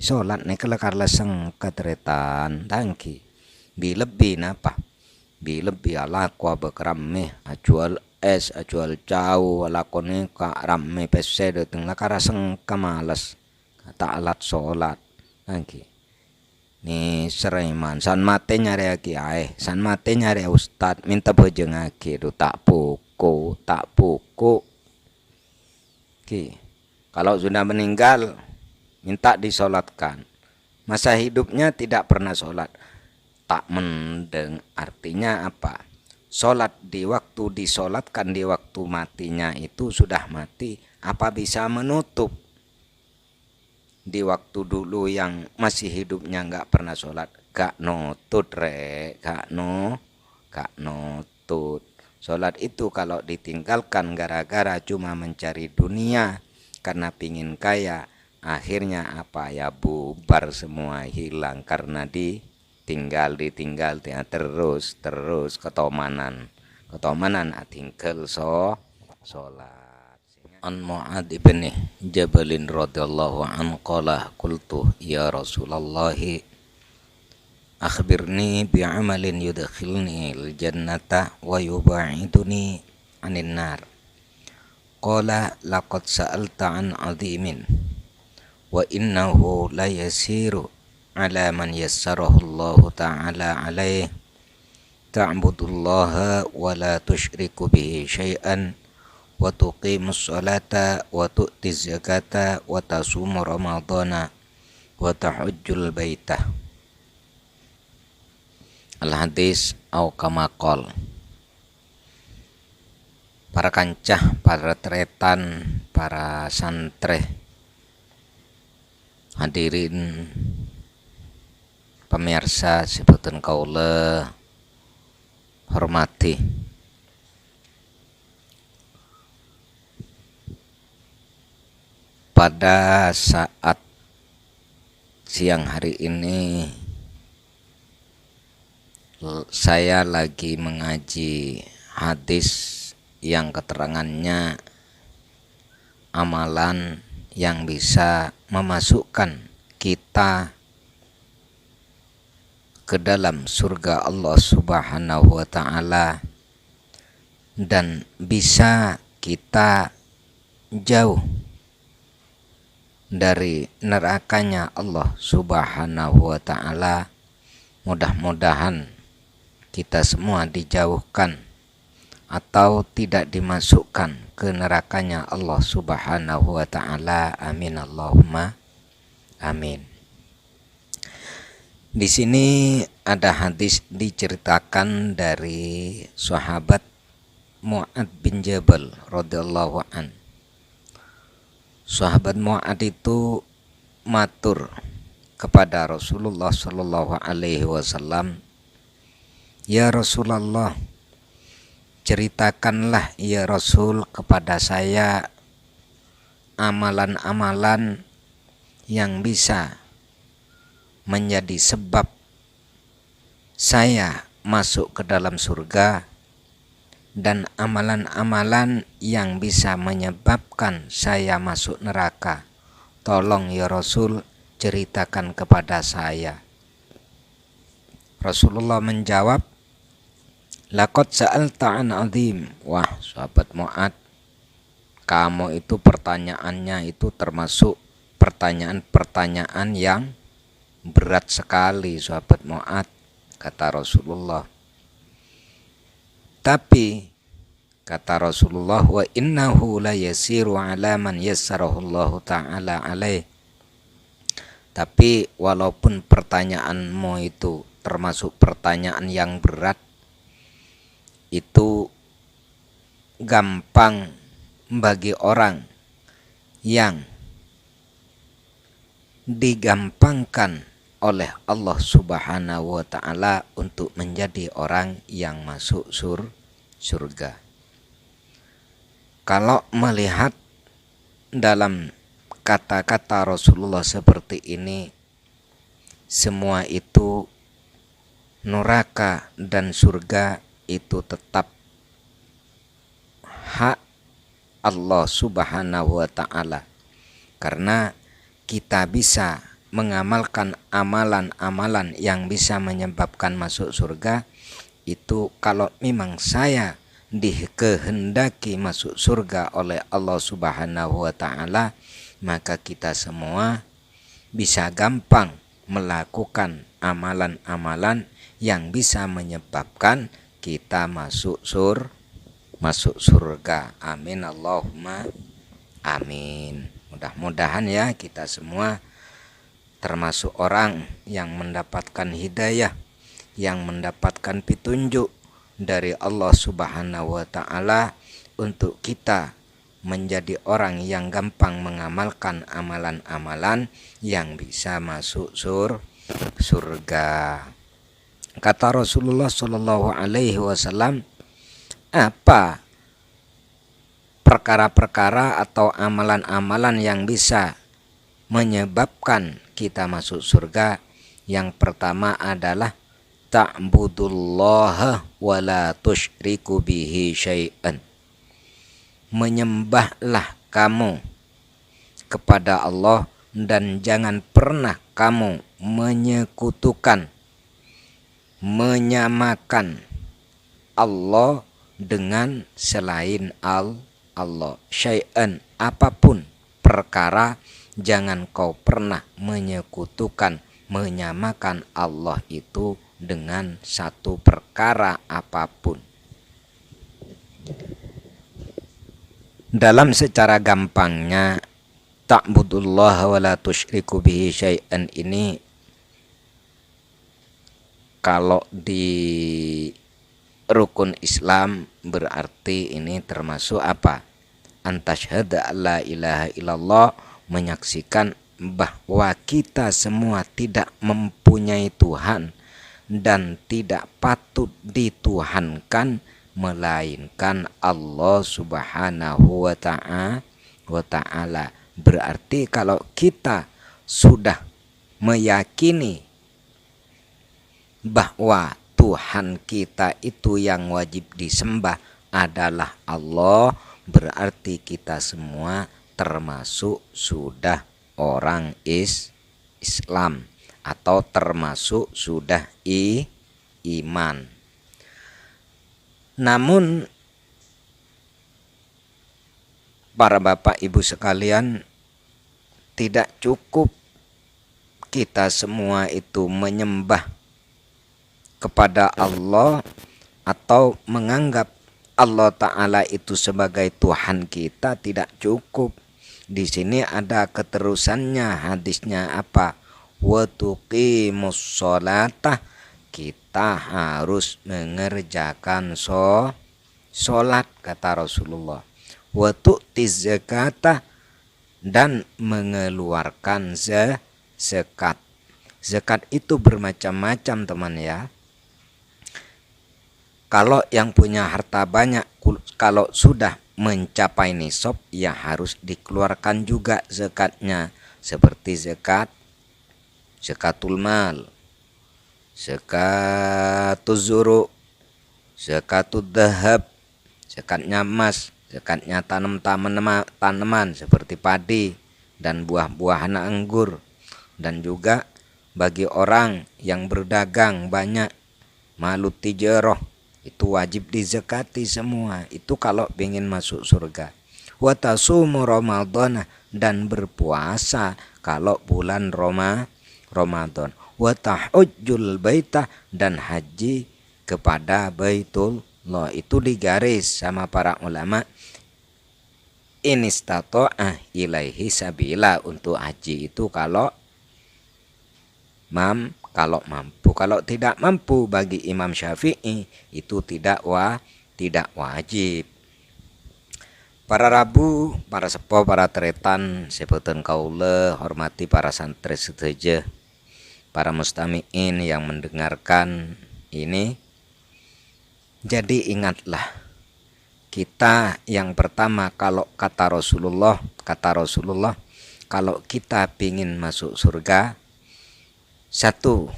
solat nih kalau karlaseng katretan tangki lebih napa lebih ala kwa bekrame ajual es ajual jauh lakone ka rame pese dateng lakaraseng kamalas kata alat solat tangki ni seraiman san mate nyari aki san mate nyari ustad minta bojeng aki do tak puku ki kalau sudah meninggal minta disolatkan masa hidupnya tidak pernah solat tak mendeng artinya apa solat di waktu disolatkan di waktu matinya itu sudah mati apa bisa menutup di waktu dulu yang masih hidupnya nggak pernah sholat gak nutut gak nutut sholat itu kalau ditinggalkan gara-gara cuma mencari dunia karena pingin kaya akhirnya apa ya bubar semua hilang karena ditinggal terus ketomanan atingkel sholat. An Mu'ad ibn Jabalin radhiyallahu anhu qala qultu ya Rasulullah akhbirni bi'amalin yudkhilni al-jannata wa yub'iduni 'anil nar qala laqad sa'alta an 'azimin wa innahu la yasiru 'ala man yassarahu Allah ta'ala 'alaihi ta'budullaha wa la tusyriku bihi syai'an wa tuqimus sholata wa tu'tiz zakata wa tasumu ramadhana wa tahujjul baitah. Al hadis au kama qol. Para kancah, para tretan, para santre, hadirin pemirsa sebutan kaula hormati. Pada saat siang hari ini saya lagi mengaji hadis yang keterangannya amalan yang bisa memasukkan kita ke dalam surga Allah Subhanahu wa ta'ala dan bisa kita jauh dari nerakanya Allah Subhanahu wa ta'ala. Mudah-mudahan kita semua dijauhkan atau tidak dimasukkan ke nerakanya Allah Subhanahu wa ta'ala. Amin Allahumma amin. Di sini ada hadis diceritakan dari sahabat Mu'ad bin Jabal radhiyallahu an. Sahabat Mu'ad itu matur kepada Rasulullah sallallahu alaihi wasallam, "Ya Rasulullah, ceritakanlah ya Rasul kepada saya amalan-amalan yang bisa menjadi sebab saya masuk ke dalam surga dan amalan-amalan yang bisa menyebabkan saya masuk neraka. Tolong ya Rasul, ceritakan kepada saya." Rasulullah menjawab, "Laqad sa'alta an 'azim." Wah, sahabat Mu'ad, kamu itu pertanyaannya itu termasuk pertanyaan-pertanyaan yang berat sekali, sahabat Mu'ad, kata Rasulullah. Tapi kata Rasulullah, "Wa innahu la yasiru 'ala man yassarahu Allah ta'ala 'alaih." Tapi walaupun pertanyaanmu itu termasuk pertanyaan yang berat, itu gampang bagi orang yang digampangkan oleh Allah Subhanahu wa ta'ala untuk menjadi orang yang masuk surga. Kalau melihat dalam kata-kata Rasulullah seperti ini, semua itu neraka dan surga itu tetap hak Allah Subhanahu wa ta'ala. Karena kita bisa mengamalkan amalan-amalan yang bisa menyebabkan masuk surga, itu kalau memang saya dikehendaki masuk surga oleh Allah Subhanahu wa taala, maka kita semua bisa gampang melakukan amalan-amalan yang bisa menyebabkan kita masuk surga. Amin Allahumma amin. Mudah-mudahan ya kita semua termasuk orang yang mendapatkan hidayah, yang mendapatkan petunjuk dari Allah Subhanahu wa taala untuk kita menjadi orang yang gampang mengamalkan amalan-amalan yang bisa masuk surga. Kata Rasulullah Shallallahu alaihi wasallam, apa perkara-perkara atau amalan-amalan yang bisa menyebabkan kita masuk surga? Yang pertama adalah ta'budullaha wa la tusyriku bihi syai'an. Menyembahlah kamu kepada Allah dan jangan pernah kamu menyekutukan, menyamakan Allah dengan selain Allah. Syai'an, apapun perkara, jangan kau pernah menyekutukan, menyamakan Allah itu dengan satu perkara apapun. Dalam secara gampangnya, ta'budullaha wa la tusyriku bihi syai'an ini kalau di rukun Islam berarti ini termasuk apa? Antasyhada alla ilaha illallah, menyaksikan bahwa kita semua tidak mempunyai Tuhan dan tidak patut dituhankan melainkan Allah Subhanahu wa ta'ala. Berarti kalau kita sudah meyakini bahwa Tuhan kita itu yang wajib disembah adalah Allah, berarti kita semua termasuk sudah orang Islam atau termasuk sudah iman. Namun para bapak ibu sekalian, tidak cukup kita semua itu menyembah kepada Allah atau menganggap Allah Ta'ala itu sebagai Tuhan kita, tidak cukup. Di sini ada keterusannya, hadisnya apa? Wa tuqimus sholata, kita harus mengerjakan sholat, kata Rasulullah. Wa tu'tiz zakata, dan mengeluarkan zakat. Zakat itu bermacam-macam teman ya. Kalau yang punya harta banyak, kalau sudah mencapai nisab, ya harus dikeluarkan juga zakatnya. Seperti zakatul mal, zakatuz zuru, zakatud dahab, zakatnya emas, zakatnya tanaman seperti padi dan buah-buahan anggur. Dan juga bagi orang yang berdagang banyak, malut tijarah, itu wajib dizakati semua. Itu kalau ingin masuk surga. Wa tasumu ramadhana, dan berpuasa kalau bulan Ramadan. Wa tahujjul baita, dan haji kepada Baitullah. Itu digaris sama para ulama, inistato'ah ilaihi sabila. Untuk haji itu kalau mampu. Kalau tidak mampu, bagi Imam Syafi'i itu tidak wajib. Para rabu, para sepuh, para teretan, sebutan kaula, hormati para santri seteja, para mustami'in yang mendengarkan ini. Jadi ingatlah, kita yang pertama, kalau kata Rasulullah, kalau kita ingin masuk surga, satu,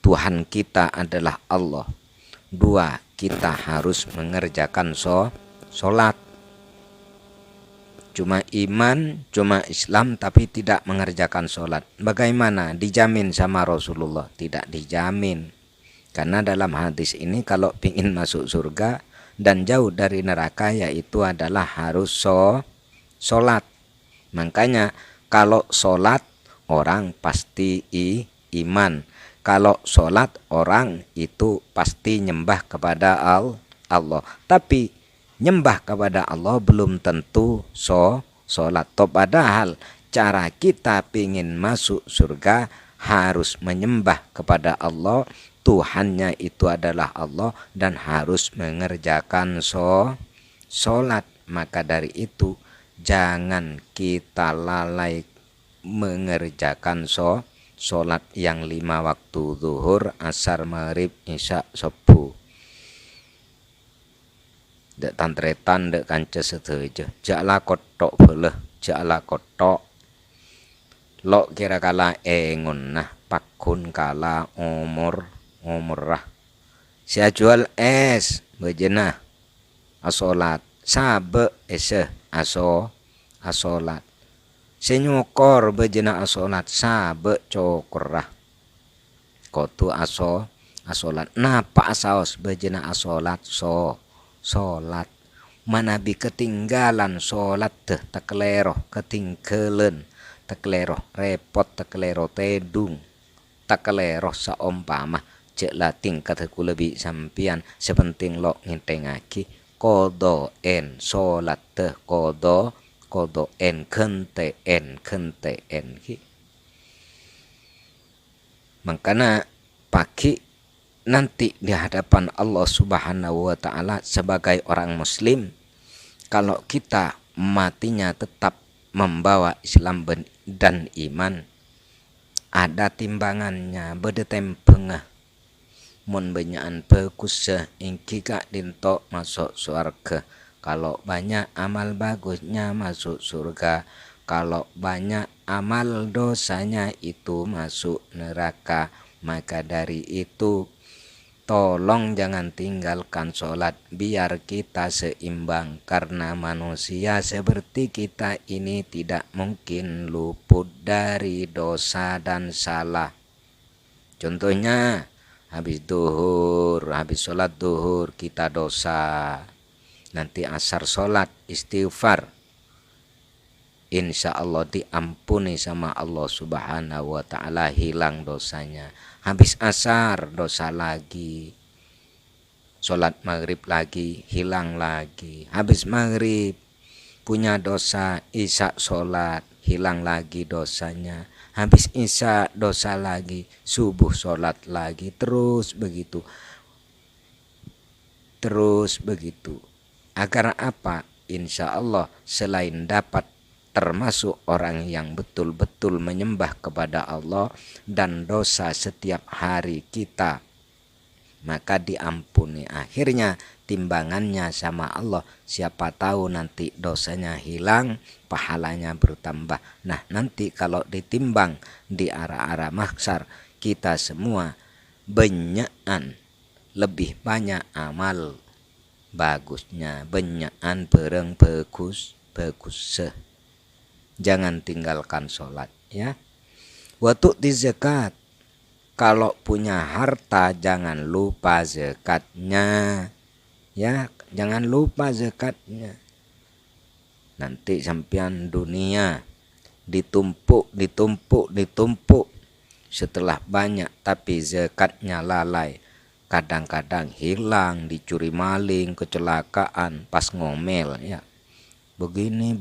Tuhan kita adalah Allah. Dua, kita harus mengerjakan sholat. cuma iman, cuma Islam, tapi tidak mengerjakan sholat. Bagaimana? Dijamin sama Rasulullah? Tidak dijamin. Karena dalam hadis ini kalau ingin masuk surga dan jauh dari neraka, yaitu adalah harus sholat. Makanya kalau sholat orang pasti iman. Kalau sholat orang itu pasti nyembah kepada Allah. Tapi nyembah kepada Allah belum tentu sholat. Padahal cara kita ingin masuk surga harus menyembah kepada Allah. Tuhannya itu adalah Allah dan harus mengerjakan sholat. Maka dari itu jangan kita lalai mengerjakan sholat yang 5 waktu zuhur, asar, maghrib, isya, subuh. Dek tantretan dek kanca setuju. Jaklah kotok boleh, jaklah kotok. Lok kira kala engun nah pakun kala umurah. Saya jual es bejenah asolat sabe ese asolat. Senyokor bejenah asolat sabe cokorah. Kotu asolat. Napa asaos bejenah asolat solat. Manabi ketinggalan solat teh taklero ketinggalan. Taklero repot, taklero tedung, taklero saumpama cek lating kataku lebih sampian sepenting lo ngintengaki kodo en solat teh kodo en kente en ki. Makanya pagi nanti di hadapan Allah Subhanahu wa taala sebagai orang muslim, kalau kita matinya tetap membawa Islam dan iman, ada timbangannya bedetempengah mun benyaan pekusah ingki kak dinto masuk surga. Kalau banyak amal bagusnya masuk surga, kalau banyak amal dosanya itu masuk neraka. Maka dari itu tolong jangan tinggalkan sholat biar kita seimbang. Karena manusia seperti kita ini tidak mungkin luput dari dosa dan salah. Contohnya habis sholat duhur kita dosa. Nanti asar sholat istighfar, insya Allah diampuni sama Allah Subhanahu wa ta'ala, hilang dosanya. Habis asar dosa lagi, sholat maghrib lagi, hilang lagi. Habis maghrib punya dosa, isya sholat, hilang lagi dosanya. Habis isya dosa lagi, subuh sholat lagi. Terus begitu. Agar apa? Insya Allah selain dapat termasuk orang yang betul-betul menyembah kepada Allah dan dosa setiap hari kita, maka diampuni. Akhirnya timbangannya sama Allah. Siapa tahu nanti dosanya hilang, pahalanya bertambah. Nah nanti kalau ditimbang di arah-arah mahsyar, kita semua banyakan lebih banyak amal bagusnya, banyakan bereng bagus. Jangan tinggalkan sholat ya. Waktu di zakat, kalau punya harta jangan lupa zakatnya ya, jangan lupa zakatnya. Nanti sampean dunia ditumpuk, setelah banyak tapi zakatnya lalai. Kadang-kadang hilang, dicuri maling, kecelakaan, pas ngomel ya. Begini,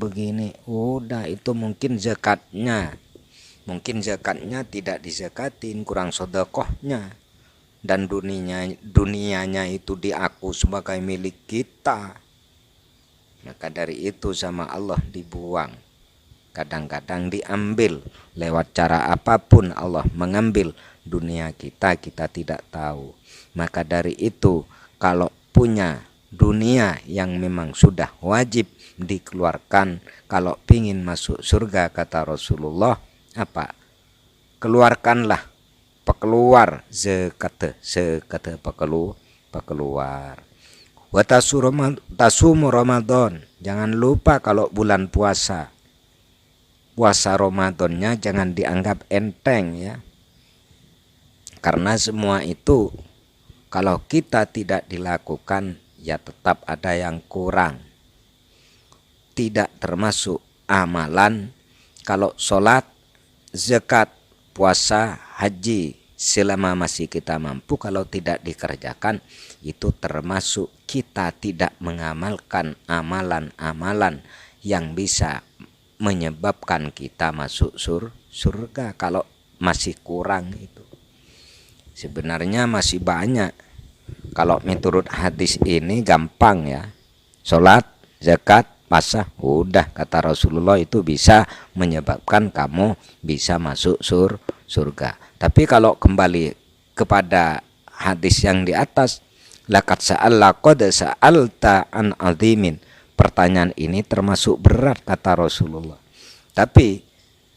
udah itu mungkin zakatnya. Mungkin zakatnya tidak dizakatin, kurang sedekahnya. Dan dunianya itu diaku sebagai milik kita. Maka dari itu sama Allah dibuang. Kadang-kadang diambil lewat cara apapun Allah mengambil dunia kita tidak tahu. Maka dari itu kalau punya dunia yang memang sudah wajib dikeluarkan, kalau pingin masuk surga kata Rasulullah apa? Keluarkanlah pekeluar zakat pekeluar. Wa tasumu Ramadan. Jangan lupa kalau bulan puasa. Puasa Ramadannya jangan dianggap enteng ya. Karena semua itu kalau kita tidak dilakukan ya tetap ada yang kurang. Tidak termasuk amalan kalau sholat, zakat, puasa, haji selama masih kita mampu, kalau tidak dikerjakan itu termasuk kita tidak mengamalkan amalan-amalan yang bisa menyebabkan kita masuk surga. Kalau masih kurang itu sebenarnya masih banyak. Kalau menurut hadis ini gampang ya, sholat, zakat, puasa, udah kata Rasulullah itu bisa menyebabkan kamu bisa masuk surga. Tapi kalau kembali kepada hadis yang di atas, laqad sa'alta an azimin, pertanyaan ini termasuk berat kata Rasulullah. Tapi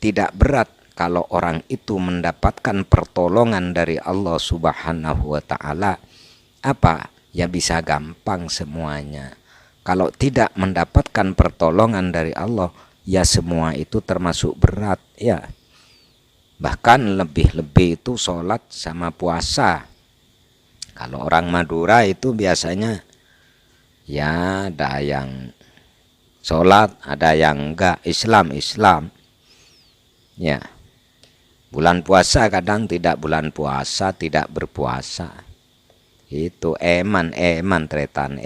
tidak berat kalau orang itu mendapatkan pertolongan dari Allah Subhanahu wa taala. Apa? Ya bisa gampang semuanya. Kalau tidak mendapatkan pertolongan dari Allah, ya semua itu termasuk berat ya. Bahkan lebih-lebih itu sholat sama puasa. Kalau orang Madura itu biasanya ya ada yang sholat, ada yang enggak, Islam ya. Bulan puasa kadang tidak bulan puasa, tidak berpuasa. Itu eman tretan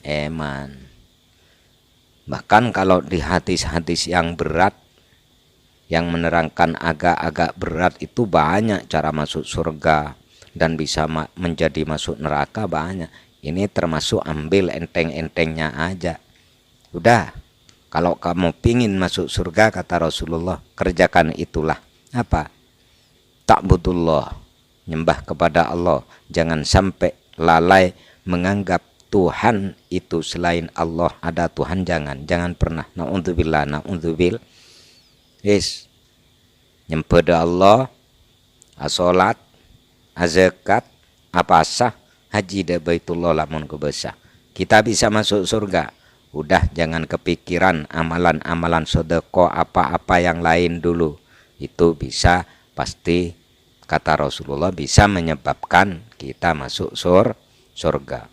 eman. Bahkan kalau di hadis-hadis yang berat yang menerangkan agak-agak berat itu banyak cara masuk surga dan bisa menjadi masuk neraka banyak. Ini termasuk ambil enteng-entengnya aja. Udah, kalau kamu pingin masuk surga kata Rasulullah, kerjakan itulah. Apa? Ta'budullah, nyembah kepada Allah. Jangan sampai lalai menganggap Tuhan itu selain Allah ada Tuhan. Jangan pernah. Na'udzubillah. Yes. Nyembah Allah, asolat, azakat, apasah, haji da baitullah lamun kebesah. Kita bisa masuk surga. Udah jangan kepikiran amalan-amalan sedekah apa-apa yang lain dulu. Itu bisa pasti kata Rasulullah bisa menyebabkan kita masuk surga.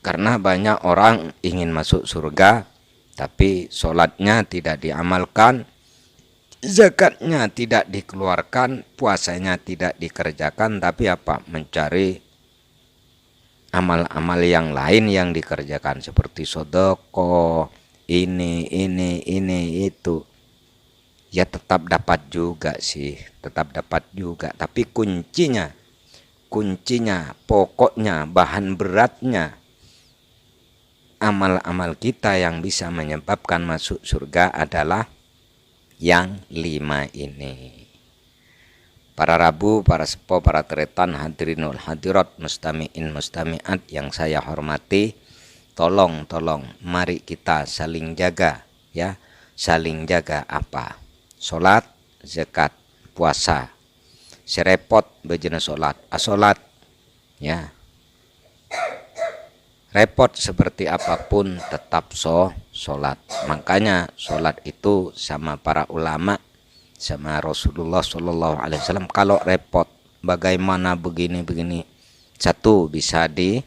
Karena banyak orang ingin masuk surga tapi sholatnya tidak diamalkan, zakatnya tidak dikeluarkan, puasanya tidak dikerjakan, tapi apa? Mencari amal-amal yang lain yang dikerjakan seperti sedekah, ini itu. Ya tetap dapat juga sih, tapi kuncinya, pokoknya, bahan beratnya amal-amal kita yang bisa menyebabkan masuk surga adalah yang 5 ini. Para Rabu, para Sepo, para Tretan, hadirinul hadirat, mustami'in mustami'at yang saya hormati, tolong mari kita saling jaga ya. Saling jaga apa? Sholat, zakat, puasa. Serepot bejana sholat, asolat ya. Repot seperti apapun tetap sholat. Makanya sholat itu sama para ulama, sama Rasulullah SAW. Kalau repot bagaimana begini, satu bisa di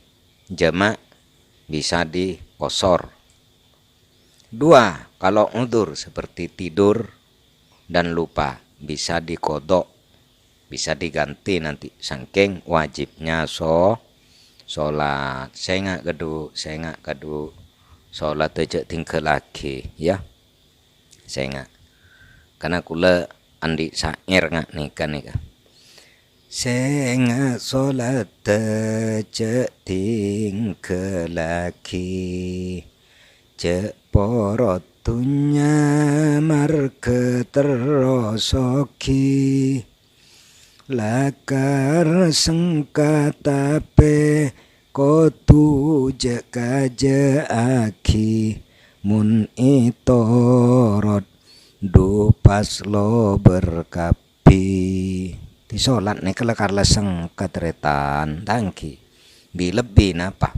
jamak, bisa di qosor. 2, kalau udzur seperti tidur dan lupa bisa dikodok, bisa diganti nanti saking wajibnya sholat. Saya nggak kedu sholat aja tinggal lagi ya. Saya nggak karena kula andi syair nggak nikah. Saya nggak sholat aja tinggal lagi, cek porotunya marke terosoki. Lakar sengkatape kotu jekaja aki mun itorot dupas lo berkapi. Di sholat nih kelakar leseng katretan tangki. Lebih napa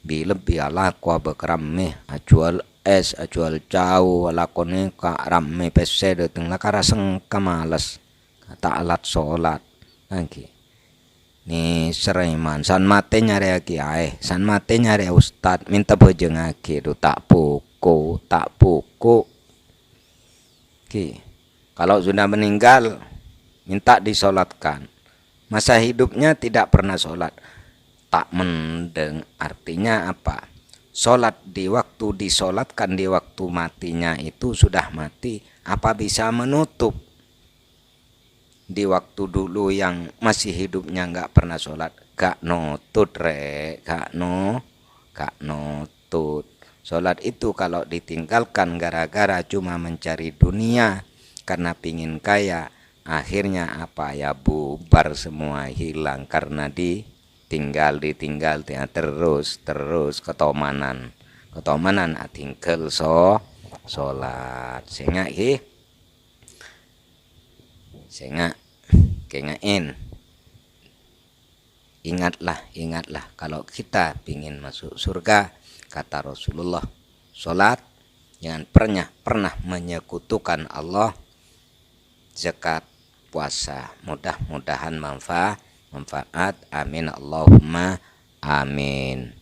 lebih ala ko bekrame ajual es ajual jauh lakone ka ramme pese dateng lakaraseng kamalas kata alat sholat lagi ni seraiman san mate nyari aki ae san mate nyari ustad minta bojeng aki do tak puku ki kalau sudah meninggal minta disolatkan masa hidupnya tidak pernah sholat tak mendeng artinya apa? Sholat di waktu disolatkan di waktu matinya itu sudah mati. Apa bisa menutup di waktu dulu yang masih hidupnya nggak pernah sholat? Gak nutut gak nutut. Sholat itu kalau ditinggalkan gara-gara cuma mencari dunia karena pingin kaya, akhirnya apa ya bubar semua hilang karena ditinggal terus ketomanan atingkel sholat sehingga kengain ingatlah kalau kita pingin masuk surga kata Rasulullah sholat jangan pernah menyekutukan Allah zakat puasa mudah-mudahan manfaat amin Allahumma amin.